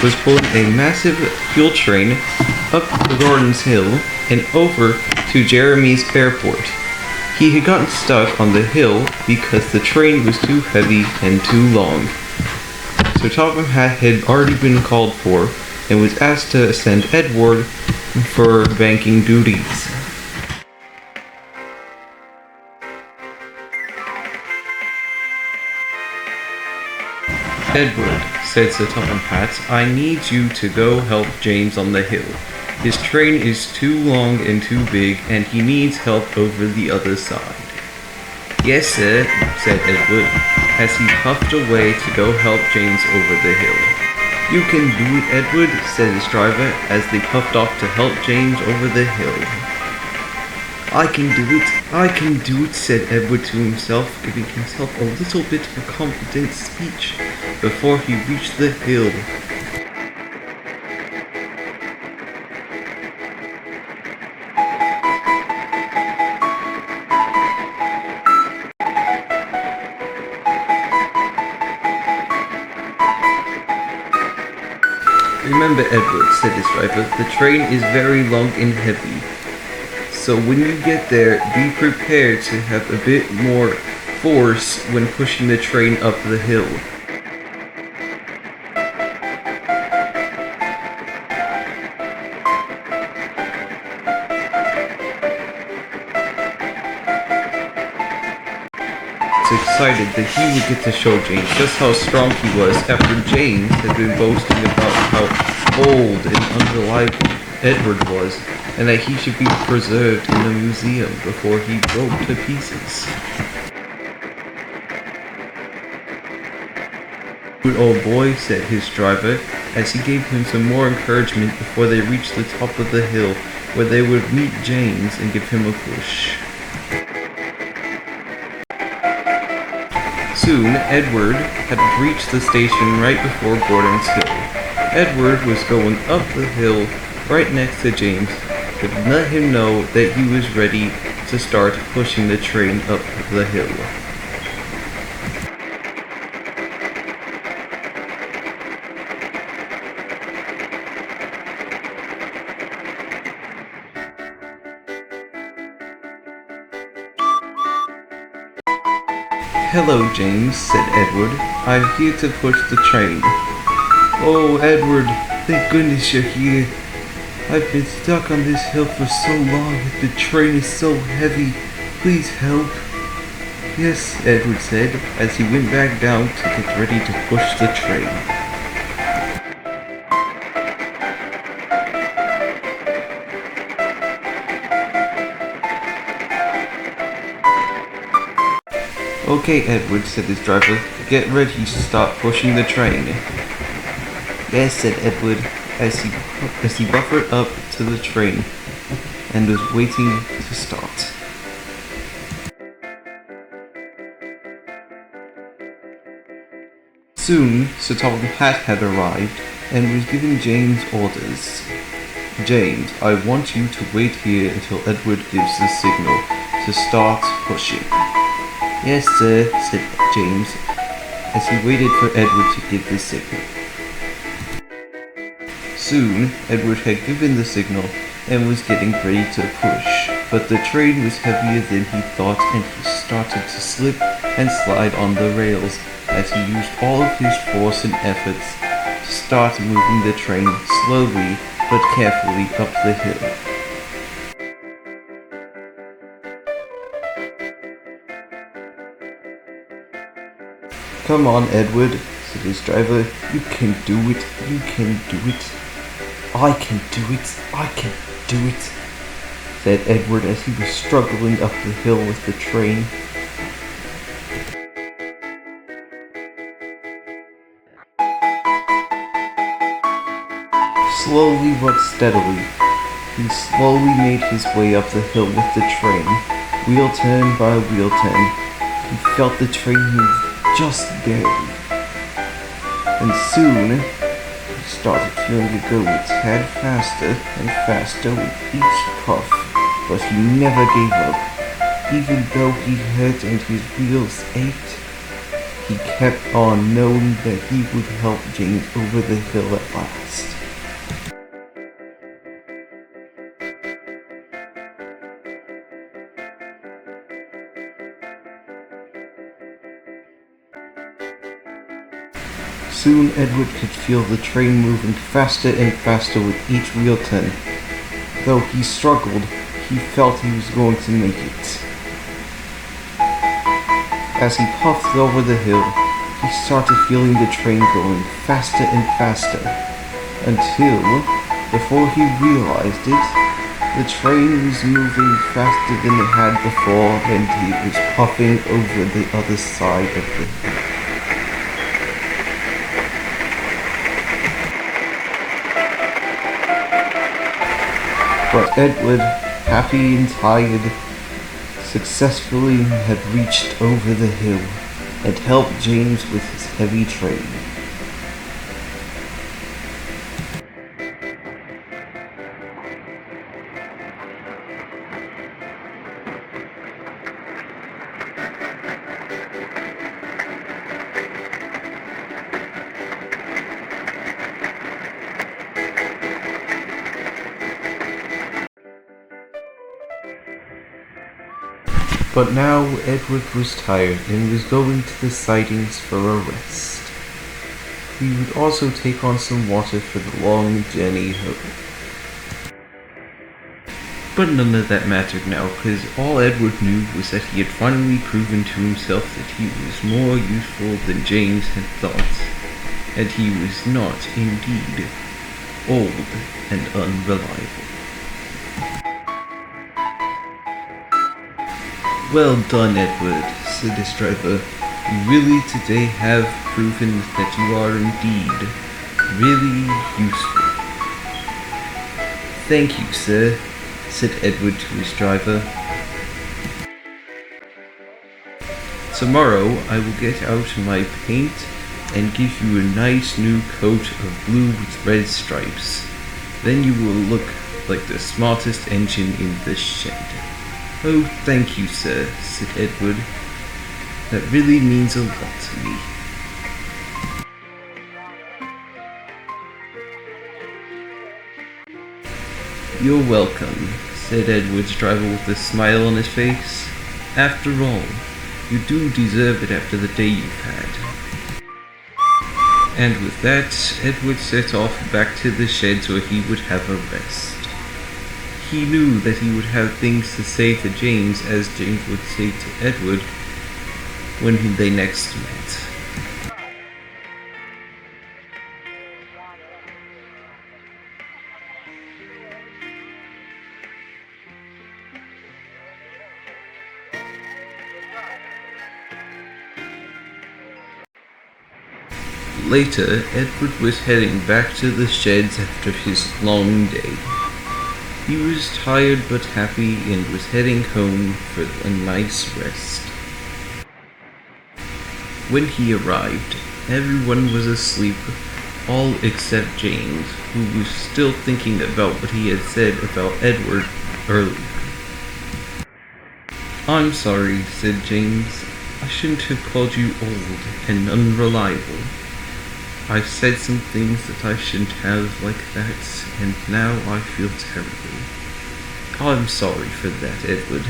was pulling a massive fuel train up the Gordon's Hill and over to Jeremy's airport. He had gotten stuck on the hill because the train was too heavy and too long. So Topham Hatt had already been called for and was asked to send Edward for banking duties. Edward, said Sir Topham Hatt, I need you to go help James on the hill. His train is too long and too big, and he needs help over the other side. Yes, sir, said Edward, as he puffed away to go help James over the hill. You can do it, Edward, said his driver, as they puffed off to help James over the hill. I can do it, said Edward to himself, giving himself a little bit of a confident speech before he reached the hill. Remember, Edward, said his driver, the train is very long and heavy. So when you get there, be prepared to have a bit more force when pushing the train up the hill. Excited that he would get to show James just how strong he was after James had been boasting about how old and unreliable Edward was, and that he should be preserved in a museum before he broke to pieces. Good old boy, said his driver, as he gave him some more encouragement before they reached the top of the hill, where they would meet James and give him a push. Soon, Edward had reached the station right before Gordon's Hill. Edward was going up the hill right next to James to let him know that he was ready to start pushing the train up the hill. Hello, James, said Edward. I'm here to push the train. Oh, Edward, thank goodness you're here. I've been stuck on this hill for so long that the train is so heavy. Please help. Yes, Edward said, as he went back down to get ready to push the train. Okay, Edward, said his driver. Get ready to start pushing the train. Yes, said Edward, as he buffered up to the train and was waiting to start. Soon, Sir Topham Hatt had arrived and was giving James orders. James, I want you to wait here until Edward gives the signal to start pushing. Yes, sir, said James, as he waited for Edward to give the signal. Soon, Edward had given the signal and was getting ready to push, but the train was heavier than he thought and he started to slip and slide on the rails as he used all of his force and efforts to start moving the train slowly but carefully up the hill. Come on, Edward, said his driver. You can do it. You can do it. I can do it. I can do it, said Edward as he was struggling up the hill with the train. Slowly but steadily, he slowly made his way up the hill with the train, wheel turn by wheel turn. He felt the train move just barely, and soon he started feeling it go a tad faster and faster with each puff, but he never gave up. Even though he hurt and his wheels ached, he kept on knowing that he would help James over the hill at last. Soon Edward could feel the train moving faster and faster with each wheel turn. Though he struggled, he felt he was going to make it. As he puffed over the hill, he started feeling the train going faster and faster, until, before he realized it, the train was moving faster than it had before and he was puffing over the other side of the hill. But Edward, happy and tired, successfully had reached over the hill and helped James with his heavy train. But now Edward was tired and was going to the sidings for a rest. He would also take on some water for the long journey home. But none of that mattered now, because all Edward knew was that he had finally proven to himself that he was more useful than James had thought, and he was not, indeed, old and unreliable. "Well done, Edward," said his driver. "You really today have proven that you are indeed really useful." "Thank you, sir," said Edward to his driver. "Tomorrow I will get out my paint and give you a nice new coat of blue with red stripes. Then you will look like the smartest engine in the shed." "Oh, thank you, sir," said Edward. "That really means a lot to me." "You're welcome," said Edward's driver with a smile on his face. "After all, you do deserve it after the day you've had." And with that, Edward set off back to the sheds where he would have a rest. He knew that he would have things to say to James, as James would say to Edward when they next met. Later, Edward was heading back to the sheds after his long day. He was tired but happy and was heading home for a nice rest. When he arrived, everyone was asleep, all except James, who was still thinking about what he had said about Edward earlier. "I'm sorry," said James. "I shouldn't have called you old and unreliable. I said some things that I shouldn't have like that, and now I feel terrible. I'm sorry for that, Edward."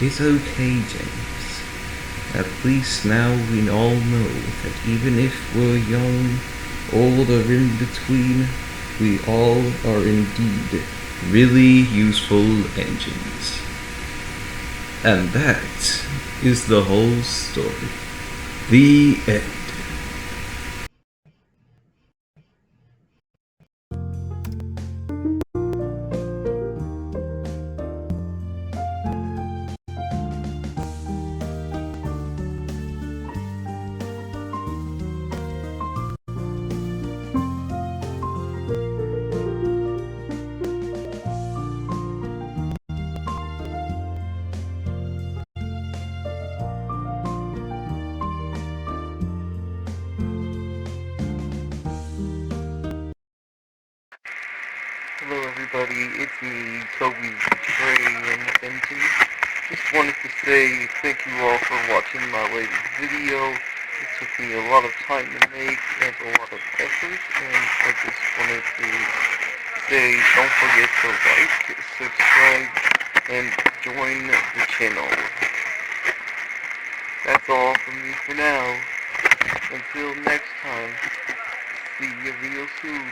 "It's okay, James. At least now we all know that even if we're young, old, or in between, we all are indeed really useful engines." And that is the whole story. The end. Hello everybody, it's me, Toby the Train Engine. Just wanted to say thank you all for watching my latest video. It took me a lot of time to make and a lot of effort, and I just wanted to say don't forget to like, subscribe, and join the channel. That's all from me for now. Until next time, see you real soon.